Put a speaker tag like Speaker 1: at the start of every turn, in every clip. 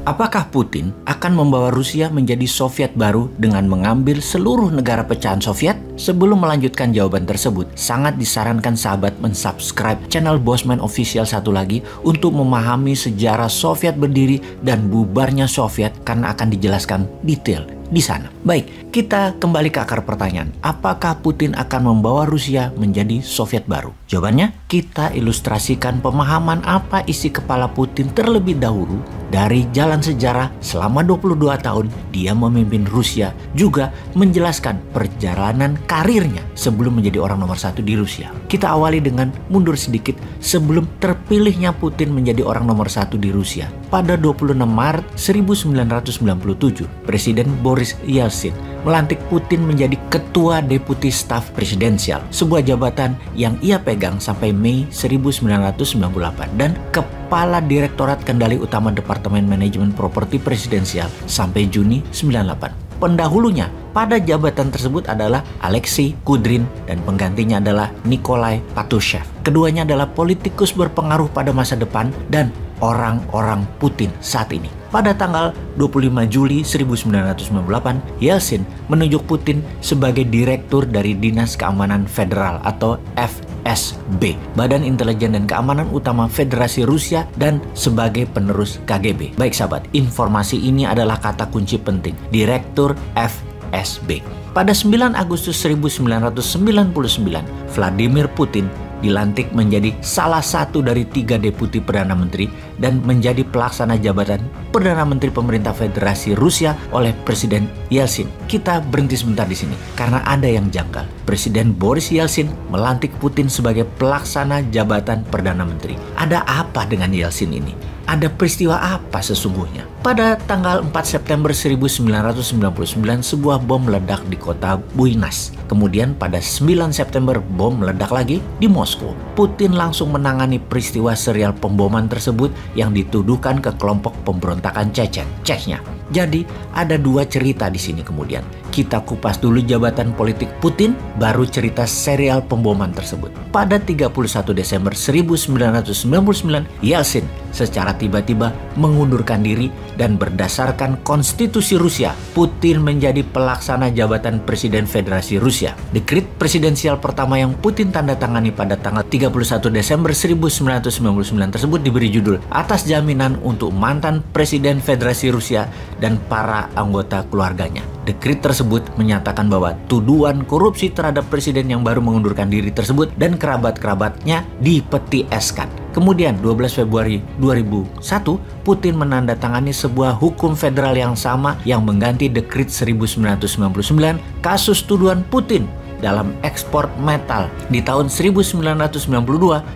Speaker 1: Apakah Putin akan membawa Rusia menjadi Soviet baru dengan mengambil seluruh negara pecahan Soviet? Sebelum melanjutkan jawaban tersebut, sangat disarankan sahabat mensubscribe channel Bosman Official satu lagi untuk memahami sejarah Soviet berdiri dan bubarnya Soviet karena akan dijelaskan detail di sana. Baik, kita kembali ke akar pertanyaan. Apakah Putin akan membawa Rusia menjadi Soviet baru? Jawabannya, kita ilustrasikan pemahaman apa isi kepala Putin terlebih dahulu dari jalan sejarah selama 22 tahun dia memimpin Rusia, juga menjelaskan perjalanan karirnya sebelum menjadi orang nomor satu di Rusia. Kita awali dengan mundur sedikit sebelum terpilihnya Putin menjadi orang nomor satu di Rusia. Pada 26 Maret 1997, Presiden Boris Yeltsin melantik Putin menjadi Ketua Deputi Staf Presidensial, sebuah jabatan yang ia pegang sampai Mei 1998, dan Kepala Direktorat Kendali Utama Departemen Manajemen Properti Presidensial sampai Juni 1998. Pendahulunya pada jabatan tersebut adalah Alexei Kudrin dan penggantinya adalah Nikolai Patrushev. Keduanya adalah politikus berpengaruh pada masa depan dan orang-orang Putin saat ini. Pada tanggal 25 Juli 1998, Yeltsin menunjuk Putin sebagai direktur dari Dinas Keamanan Federal atau FSB, Badan Intelijen dan Keamanan Utama Federasi Rusia, dan sebagai penerus KGB. Baik sahabat, informasi ini adalah kata kunci penting, direktur FSB. Pada 9 Agustus 1999, Vladimir Putin dilantik menjadi salah satu dari 3 deputi Perdana Menteri dan menjadi pelaksana jabatan Perdana Menteri Pemerintah Federasi Rusia oleh Presiden Yeltsin. Kita berhenti sebentar di sini karena ada yang janggal. Presiden Boris Yeltsin melantik Putin sebagai pelaksana jabatan Perdana Menteri. Ada apa dengan Yeltsin ini? Ada peristiwa apa sesungguhnya? Pada tanggal 4 September 1999, sebuah bom meledak di kota Buinas. Kemudian pada 9 September bom meledak lagi di Moskow. Putin langsung menangani peristiwa serial pemboman tersebut yang dituduhkan ke kelompok pemberontakan Chechnya. Jadi ada 2 cerita di sini kemudian. Kita kupas dulu jabatan politik Putin, baru cerita serial pemboman tersebut. Pada 31 Desember 1999, Yeltsin secara tiba-tiba mengundurkan diri dan berdasarkan konstitusi Rusia, Putin menjadi pelaksana jabatan Presiden Federasi Rusia. Dekret presidensial pertama yang Putin tanda tangani pada tanggal 31 Desember 1999 tersebut diberi judul Atas Jaminan untuk Mantan Presiden Federasi Rusia dan para anggota keluarganya. Dekret tersebut menyatakan bahwa tuduhan korupsi terhadap presiden yang baru mengundurkan diri tersebut dan kerabat-kerabatnya dipetieskan. Kemudian 12 Februari 2001, Putin menandatangani sebuah hukum federal yang sama yang mengganti Dekret 1999, kasus tuduhan Putin dalam ekspor metal di tahun 1992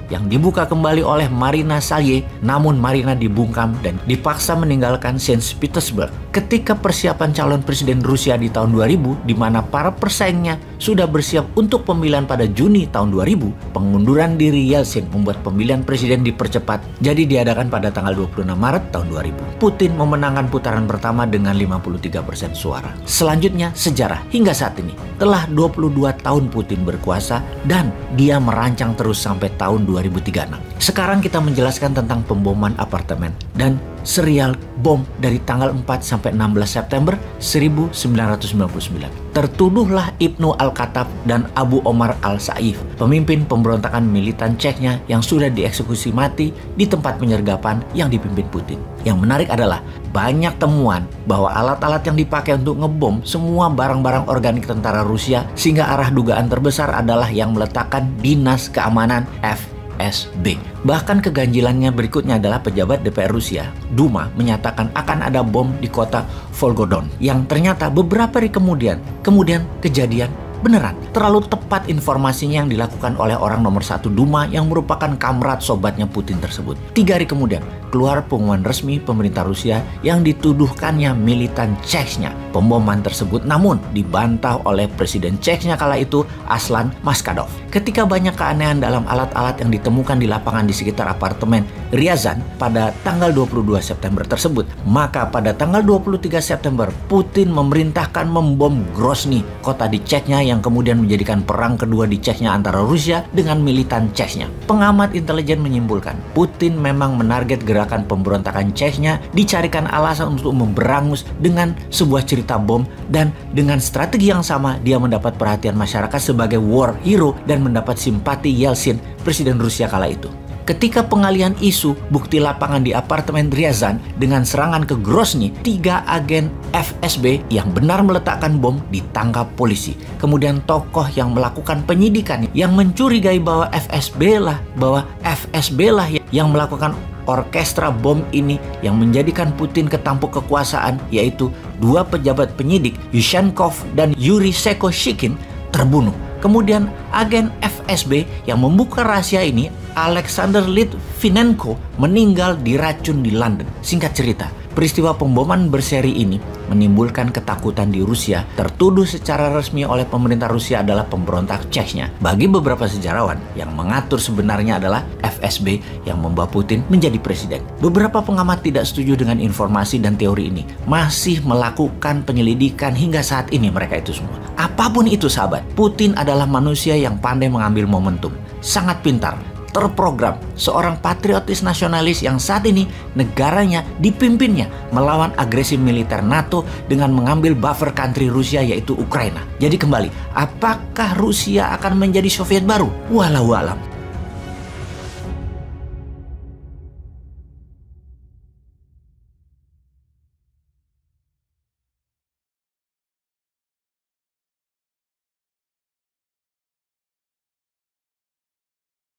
Speaker 1: yang dibuka kembali oleh Marina Salye, namun Marina dibungkam dan dipaksa meninggalkan Saint Petersburg. Ketika persiapan calon presiden Rusia di tahun 2000, di mana para persaingnya sudah bersiap untuk pemilihan pada Juni tahun 2000, pengunduran diri Yeltsin membuat pemilihan presiden dipercepat, jadi diadakan pada tanggal 26 Maret tahun 2000. Putin memenangkan putaran pertama dengan 53% suara. Selanjutnya, sejarah hingga saat ini. Telah 22 tahun Putin berkuasa dan dia merancang terus sampai tahun 2036. Sekarang kita menjelaskan tentang pemboman apartemen dan serial bom dari tanggal 4 sampai 16 September 1999. Tertuduhlah Ibnu Al-Khattab dan Abu Omar Al-Saif, pemimpin pemberontakan militan Chechnya yang sudah dieksekusi mati di tempat penyergapan yang dipimpin Putin. Yang menarik adalah banyak temuan bahwa alat-alat yang dipakai untuk ngebom semua barang-barang organik tentara Rusia, sehingga arah dugaan terbesar adalah yang meletakkan Dinas Keamanan FSB. Bahkan keganjilannya berikutnya adalah pejabat DPR Rusia, Duma, menyatakan akan ada bom di kota Volgodon yang ternyata beberapa hari kemudian kejadian beneran. Terlalu tepat informasinya yang dilakukan oleh orang nomor 1 Duma yang merupakan kamrat sobatnya Putin tersebut. 3 hari kemudian keluar pengumuman resmi pemerintah Rusia yang dituduhkannya militan Chechnya pemboman tersebut, namun dibantah oleh Presiden Chechnya kala itu, Aslan Maskadov. Ketika banyak keanehan dalam alat-alat yang ditemukan di lapangan di sekitar apartemen Ryazan pada tanggal 22 September tersebut. Maka pada tanggal 23 September, Putin memerintahkan membom Grozny, kota di Chechnya yang kemudian menjadikan perang kedua di Chechnya antara Rusia dengan militan Chechnya. Pengamat intelijen menyimpulkan, Putin memang menarget gerakan pemberontakan Chechnya, dicarikan alasan untuk memberangus dengan sebuah cerita bom, dan dengan strategi yang sama dia mendapat perhatian masyarakat sebagai war hero dan mendapat simpati Yeltsin, presiden Rusia kala itu. Ketika pengalihan isu bukti lapangan di apartemen Ryazan dengan serangan ke Grozny, 3 agen FSB yang benar meletakkan bom ditangkap polisi. Kemudian tokoh yang melakukan penyidikan yang mencurigai bahwa FSB lah yang melakukan orkestra bom ini yang menjadikan Putin ketampuk kekuasaan, yaitu 2 pejabat penyidik, Yushchenko dan Yuri Sekoshikin, terbunuh. Kemudian agen FSB yang membuka rahasia ini, Alexander Litvinenko, meninggal diracun di London. Singkat cerita, peristiwa pemboman berseri ini menimbulkan ketakutan di Rusia, tertuduh secara resmi oleh pemerintah Rusia adalah pemberontak Chechnya. Bagi beberapa sejarawan, yang mengatur sebenarnya adalah FSB yang membawa Putin menjadi presiden. Beberapa pengamat tidak setuju dengan informasi dan teori ini, masih melakukan penyelidikan hingga saat ini mereka itu semua. Apapun itu sahabat, Putin adalah manusia yang pandai mengambil momentum, sangat pintar, terprogram, seorang patriotis nasionalis yang saat ini negaranya dipimpinnya melawan agresi militer NATO dengan mengambil buffer country Rusia, yaitu Ukraina. Jadi kembali, apakah Rusia akan menjadi Soviet baru? Walau alam.